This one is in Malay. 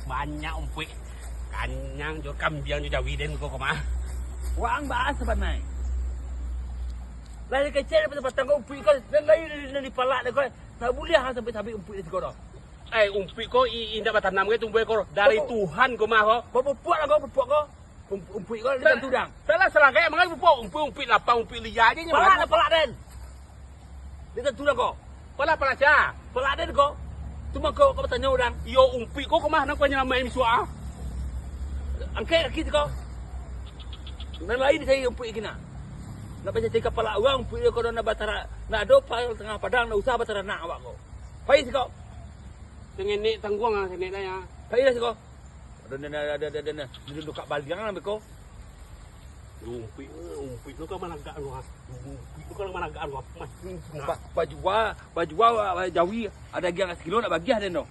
Banyak umpik. Kanyang jo kambiang jo jawi den kau mah. Wang bahas sebenarnya. Lain kecil daripada batang kau umpik kau. Dan lain di palak dia kau. Tak boleh hang sampai habis umpik dia kau dah. Umpik kau indah batanam ke tumbuh kau dari Tuhan kau mah kau. Bapak puak lah kau, puak kau. Umpik kau di dalam tudang. Salah serangkai mangai pupuk umpik lapang umpik liar je nya. Palak lah palak den. Di dalam tudang kau. Pala sia. Palak den kau. Cuma kau bertanya orang. Yo umpik kau mah nak kau nyamai misua. Angkat lagi kau. Dan lain saya umpik kena. Nak baca cakap palak orang umpik dia kau nak batara. Nak ada tengah padang nak usaha batara nak awak kau. Faiz kau. Dengan nek tangguang ah nek dah ya. Faiz kau. Ada duduk kat baliang lah kau. Umpik tu kau mana gak lu ah. Umpik tu kau mana gak lu. Baju jawi ada lagi yang sekilo nak bagi ada no.